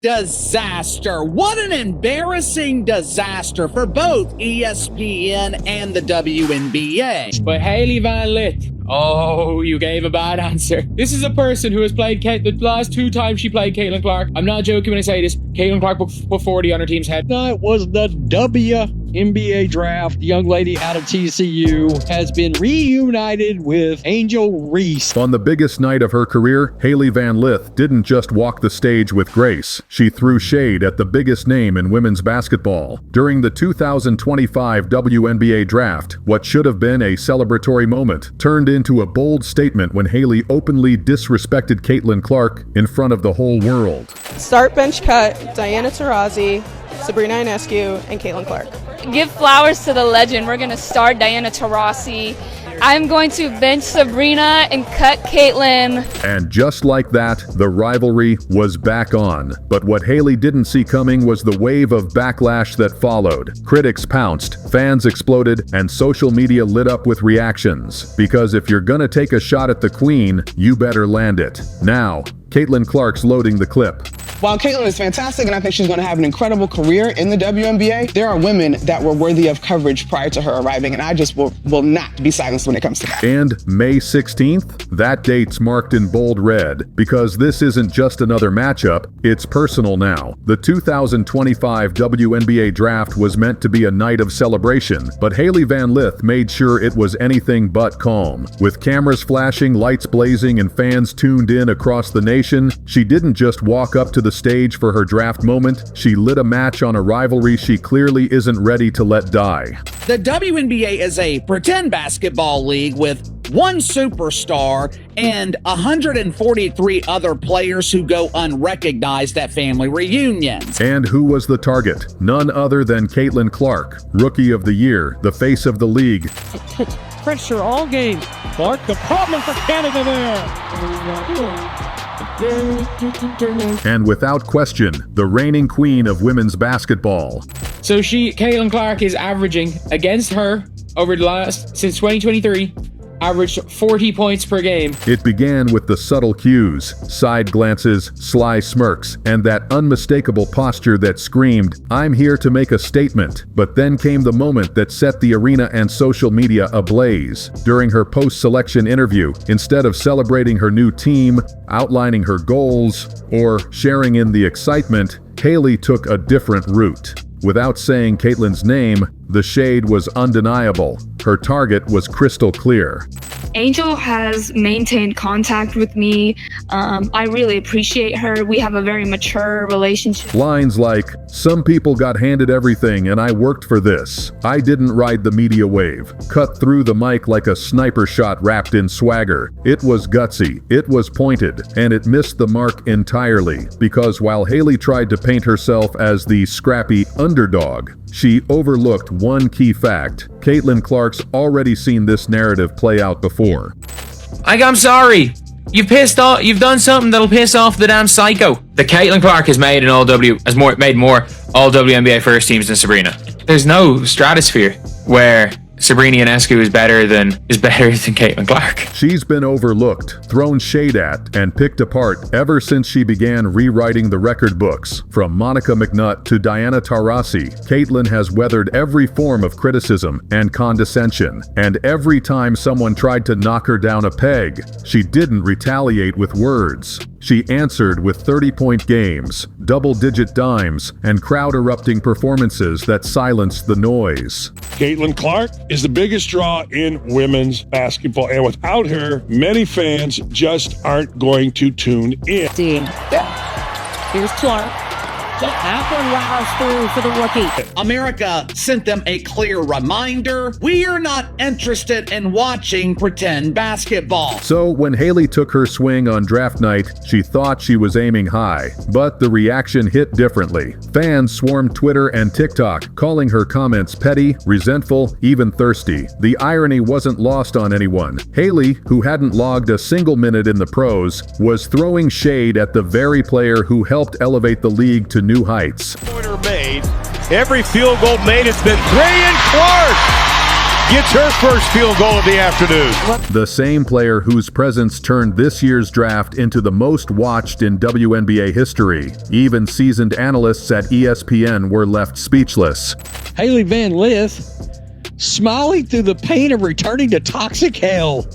disaster. What an embarrassing disaster for both ESPN and the WNBA. But Hailey Van Lith, oh, you gave a bad answer. This is a person who has played the last 2 times she played Caitlyn Clark. I'm not joking when I say this. Caitlyn Clark put 40 on her team's head. That was the WNBA Draft. The young lady out of TCU has been reunited with Angel Reese. On the biggest night of her career, Hailey Van Lith didn't just walk the stage with grace. She threw shade at the biggest name in women's basketball. During the 2025 WNBA Draft, what should have been a celebratory moment turned into a bold statement when Hailey openly disrespected Caitlyn Clark in front of the whole world. Start bench cut Diana Taurasi, Sabrina Ionescu, and Caitlyn Clark. Give flowers to the legend. We're going to start Diana Taurasi. I'm going to bench Sabrina and cut Caitlyn. And just like that, the rivalry was back on. But what Hailey didn't see coming was the wave of backlash that followed. Critics pounced, fans exploded, and social media lit up with reactions. Because if you're gonna take a shot at the queen, you better land it. Now, Caitlyn Clark's loading the clip. While Caitlyn is fantastic and I think she's going to have an incredible career in the WNBA, there are women that were worthy of coverage prior to her arriving, and I just will not be silenced when it comes to that. And May 16th, that date's marked in bold red, because this isn't just another matchup, it's personal now. The 2025 WNBA Draft was meant to be a night of celebration, but Hailey Van Lith made sure it was anything but calm. With cameras flashing, lights blazing, and fans tuned in across the nation, she didn't just walk up to the stage for her draft moment, she lit a match on a rivalry she clearly isn't ready to let die. The WNBA is a pretend basketball league with one superstar and 143 other players who go unrecognized at family reunions. And who was the target? None other than Caitlyn Clark, Rookie of the Year, the face of the league. Pressure all game. Clark, the problem for Canada there. And without question, the reigning queen of women's basketball. So Caitlyn Clark is averaging against her over the since 2023, averaged 40 points per game. It began with the subtle cues, side glances, sly smirks, and that unmistakable posture that screamed, "I'm here to make a statement." But then came the moment that set the arena and social media ablaze. During her post-selection interview, instead of celebrating her new team, outlining her goals, or sharing in the excitement, Hailey took a different route. Without saying Caitlyn's name, the shade was undeniable. Her target was crystal clear. Angel has maintained contact with me. I really appreciate her. We have a very mature relationship. Lines like, "Some people got handed everything and I worked for this. I didn't ride the media wave," cut through the mic like a sniper shot wrapped in swagger. It was gutsy, it was pointed, and it missed the mark entirely. Because while Hailey tried to paint herself as the scrappy underdog, she overlooked one key fact. Caitlyn Clark's already seen this narrative play out before. I'm sorry. You've done something that'll piss off the damn psycho. The Caitlyn Clark has made more all WNBA first teams than Sabrina. There's no stratosphere where Sabrina Ionescu is better than Caitlyn Clark. She's been overlooked, thrown shade at, and picked apart ever since she began rewriting the record books. From Monica McNutt to Diana Taurasi, Caitlyn has weathered every form of criticism and condescension. And every time someone tried to knock her down a peg, she didn't retaliate with words. She answered with 30-point games, double-digit dimes, and crowd-erupting performances that silenced the noise. Caitlyn Clark is the biggest draw in women's basketball, and without her, many fans just aren't going to tune in. Here's Clark. Halfway rouse through for the rookie. America sent them a clear reminder: we are not interested in watching pretend basketball. So when Hailey took her swing on draft night, she thought she was aiming high, but the reaction hit differently. Fans swarmed Twitter and TikTok, calling her comments petty, resentful, even thirsty. The irony wasn't lost on anyone. Hailey, who hadn't logged a single minute in the pros, was throwing shade at the very player who helped elevate the league to new heights. Pointer made. Every field goal made has been three, and Clark gets her first field goal of the afternoon. The same player whose presence turned this year's draft into the most watched in WNBA history. Even seasoned analysts at ESPN were left speechless. Hailey Van Lith smiling through the pain of returning to toxic hell.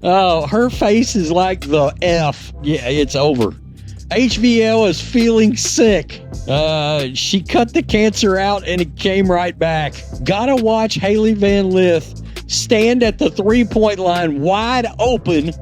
Oh, her face is like the F. Yeah, it's over. HVL is feeling sick. She cut the cancer out and it came right back. Gotta watch Hailey Van Lith stand at the three-point line wide open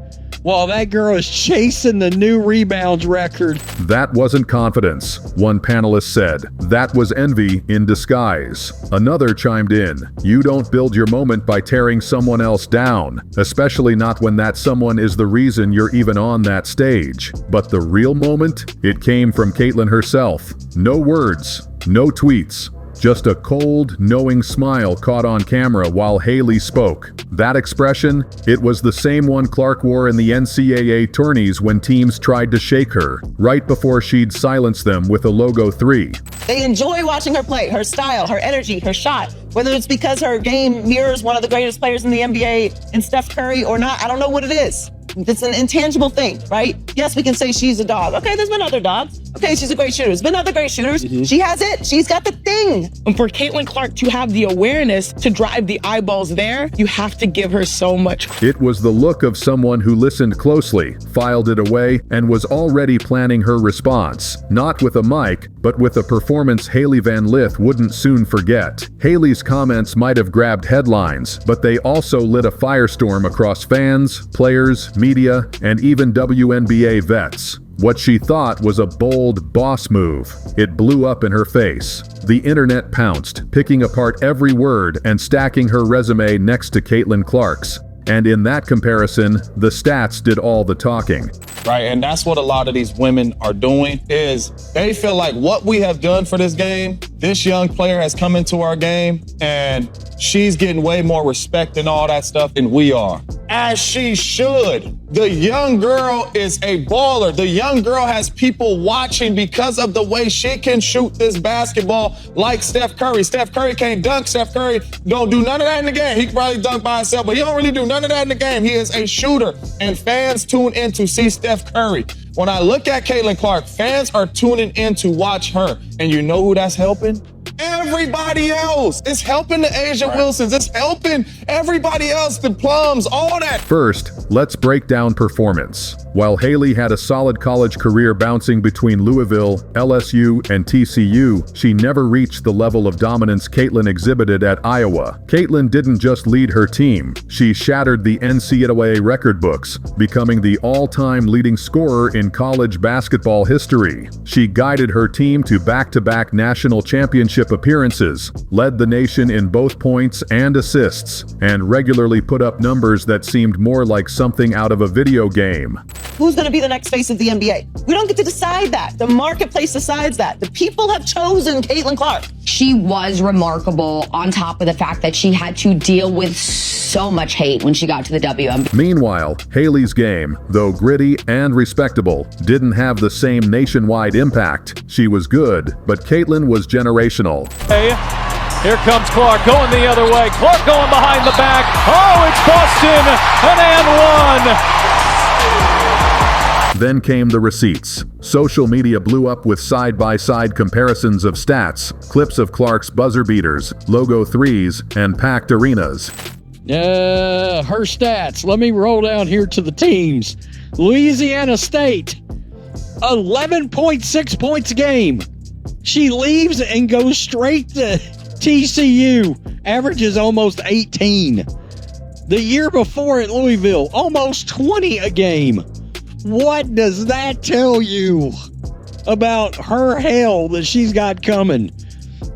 while that girl is chasing the new rebounds record. That wasn't confidence, one panelist said. That was envy in disguise. Another chimed in, you don't build your moment by tearing someone else down, especially not when that someone is the reason you're even on that stage. But the real moment? It came from Caitlyn herself. No words, no tweets. Just a cold, knowing smile caught on camera while Hailey spoke. That expression, it was the same one Clark wore in the NCAA tourneys when teams tried to shake her, right before she'd silence them with a logo 3. They enjoy watching her play, her style, her energy, her shot. Whether it's because her game mirrors one of the greatest players in the NBA in Steph Curry or not, I don't know what it is. It's an intangible thing, right? Yes, we can say she's a dog. Okay, there's been other dogs. Okay, she's a great shooter. There's been other great shooters. She has it. She's got the thing. And for Caitlyn Clark to have the awareness to drive the eyeballs there, you have to give her so much credit. It was the look of someone who listened closely, filed it away, and was already planning her response. Not with a mic, but with a performance Hailey Van Lith wouldn't soon forget. Hailey's comments might have grabbed headlines, but they also lit a firestorm across fans, players, media, and even WNBA vets. What she thought was a bold boss move. It blew up in her face. The internet pounced, picking apart every word and stacking her resume next to Caitlyn Clark's. And in that comparison, the stats did all the talking. Right, and that's what a lot of these women are doing, is they feel like what we have done for this game, this young player has come into our game, and she's getting way more respect and all that stuff than we are. As she should. The young girl is a baller. The young girl has people watching because of the way she can shoot this basketball like Steph Curry. Steph Curry can't dunk. Steph Curry don't do none of that in the game. He can probably dunk by himself, but he don't really do none of that in the game. He is a shooter, and fans tune in to see Steph Curry. When I look at Caitlyn Clark, fans are tuning in to watch her. And you know who that's helping? Everybody else. It's helping the Asia Wilsons. It's helping everybody else, the Plums, all that. First, let's break down performance. While Hailey had a solid college career bouncing between Louisville, LSU, and TCU, she never reached the level of dominance Caitlyn exhibited at Iowa. Caitlyn didn't just lead her team. She shattered the NCAA record books, becoming the all-time leading scorer in college basketball history. She guided her team to back-to-back national championship appearances, led the nation in both points and assists, and regularly put up numbers that seemed more like something out of a video game. Who's going to be the next face of the NBA? We don't get to decide that. The marketplace decides that. The people have chosen Caitlyn Clark. She was remarkable, on top of the fact that she had to deal with so much hate when she got to the WNBA. Meanwhile, Hailey's game, though gritty and respectable, didn't have the same nationwide impact. She was good, but Caitlyn was generational. Hey, here comes Clark going the other way. Clark going behind the back. Oh, it's Boston, an and one. Then came the receipts. Social media blew up with side-by-side comparisons of stats, clips of Clark's buzzer beaters, logo 3s, and packed arenas. Her stats. Let me roll down here to the teams. Louisiana State, 11.6 points a game. She leaves and goes straight to TCU, averages almost 18. The year before at Louisville, almost 20 a game. What does that tell you about her hell that she's got coming?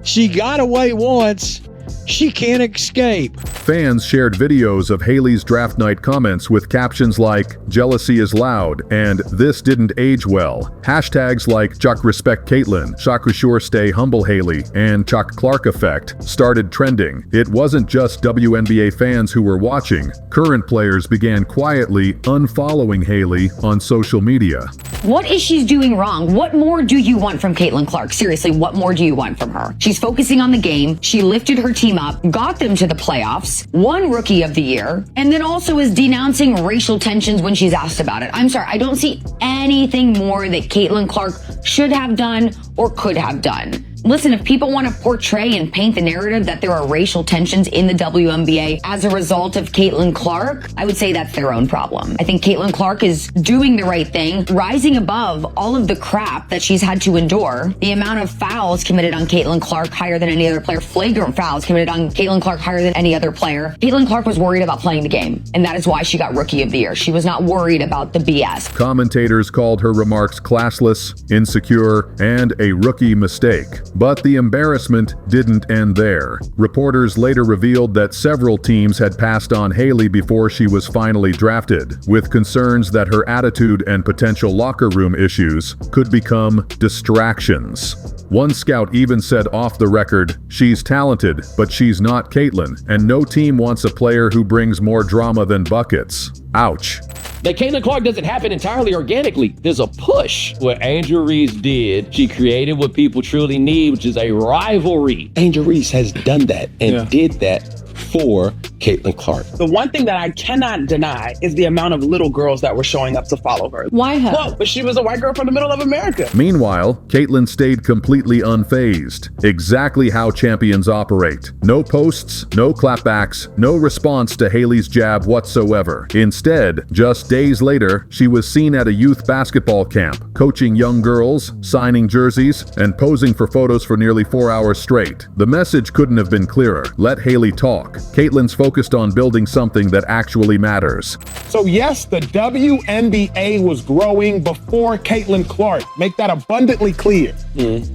She got away once. She can't escape. Fans shared videos of Hailey's draft night comments with captions like, "Jealousy is loud," and "This didn't age well." Hashtags like "Chuck Respect Caitlyn," "Shakusure Stay Humble Hailey," and "Chuck Clark Effect" started trending. It wasn't just WNBA fans who were watching. Current players began quietly unfollowing Hailey on social media. What is she doing wrong? What more do you want from Caitlyn Clark? Seriously, what more do you want from her? She's focusing on the game. She lifted her team up, got them to the playoffs. BS, won Rookie of the Year, and then also is denouncing racial tensions when she's asked about it. I'm sorry, I don't see anything more that Caitlyn Clark should have done or could have done. Listen, if people want to portray and paint the narrative that there are racial tensions in the WNBA as a result of Caitlyn Clark, I would say that's their own problem. I think Caitlyn Clark is doing the right thing, rising above all of the crap that she's had to endure. The amount of fouls committed on Caitlyn Clark higher than any other player, flagrant fouls committed on Caitlyn Clark higher than any other player. Caitlyn Clark was worried about playing the game, and that is why she got Rookie of the Year. She was not worried about the BS. Commentators called her remarks classless, insecure, and a rookie mistake. But the embarrassment didn't end there. Reporters later revealed that several teams had passed on Hailey before she was finally drafted, with concerns that her attitude and potential locker room issues could become distractions. One scout even said off the record, "She's talented, but she's not Caitlyn, and no team wants a player who brings more drama than buckets." Ouch. That Caitlyn Clark doesn't happen entirely organically. There's a push. What Angel Reese did, she created what people truly need, which is a rivalry. Angel Reese has done that and did that for Caitlyn Clark. The one thing that I cannot deny is the amount of little girls that were showing up to follow her. Why her? Well, but she was a white girl from the middle of America. Meanwhile, Caitlyn stayed completely unfazed. Exactly how champions operate. No posts, no clapbacks, no response to Hailey's jab whatsoever. Instead, just days later, she was seen at a youth basketball camp, coaching young girls, signing jerseys, and posing for photos for nearly 4 hours straight. The message couldn't have been clearer. Let Hailey talk. Caitlyn's focused on building something that actually matters. So yes, the WNBA was growing before Caitlyn Clark. Make that abundantly clear.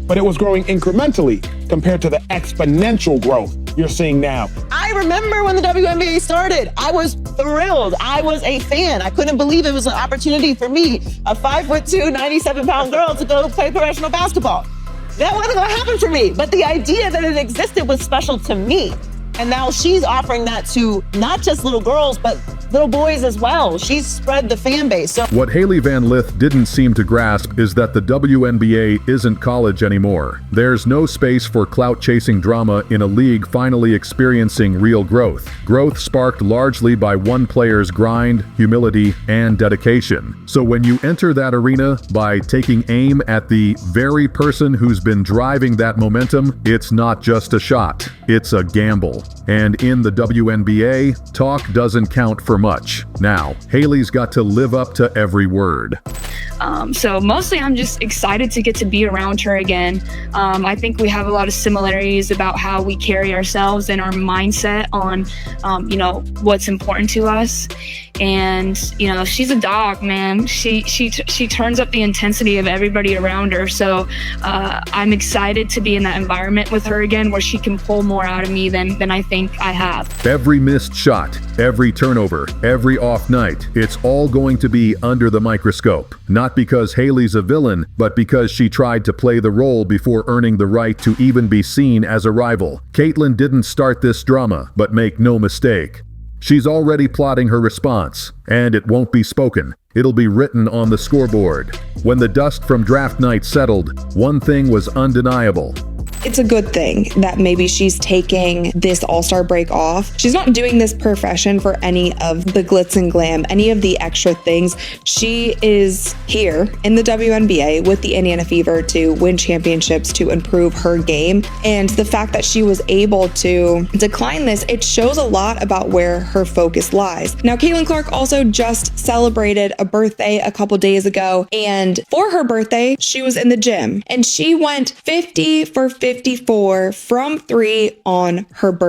But it was growing incrementally compared to the exponential growth you're seeing now. I remember when the WNBA started. I was thrilled. I was a fan. I couldn't believe it was an opportunity for me, a 5'2", 97-pound girl, to go play professional basketball. That wasn't going to happen for me. But the idea that it existed was special to me. And now she's offering that to not just little girls, but little boys as well. She's spread the fan base. So what Hailey Van Lith didn't seem to grasp is that the WNBA isn't college anymore. There's no space for clout-chasing drama in a league finally experiencing real growth. Growth sparked largely by one player's grind, humility, and dedication. So when you enter that arena by taking aim at the very person who's been driving that momentum, it's not just a shot, it's a gamble. And in the WNBA, talk doesn't count for much. Now, Hailey's got to live up to every word. So mostly I'm just excited to get to be around her again. I think we have a lot of similarities about how we carry ourselves and our mindset on, what's important to us. And, she's a dog, man. She turns up the intensity of everybody around her. So I'm excited to be in that environment with her again, where she can pull more out of me than I think I have. Every missed shot, every turnover, every off night, it's all going to be under the microscope. Not because Hailey's a villain, but because she tried to play the role before earning the right to even be seen as a rival. Caitlyn didn't start this drama, but make no mistake, she's already plotting her response, and it won't be spoken. It'll be written on the scoreboard. When the dust from draft night settled, one thing was undeniable. It's a good thing that maybe she's taking this All-Star break off. She's not doing this profession for any of the glitz and glam, any of the extra things. She is here in the WNBA with the Indiana Fever to win championships, to improve her game. And the fact that she was able to decline this, it shows a lot about where her focus lies. Now, Caitlyn Clark also just celebrated a birthday a couple days ago. And for her birthday, she was in the gym and she went 50 for 54 from 3 on her birthday.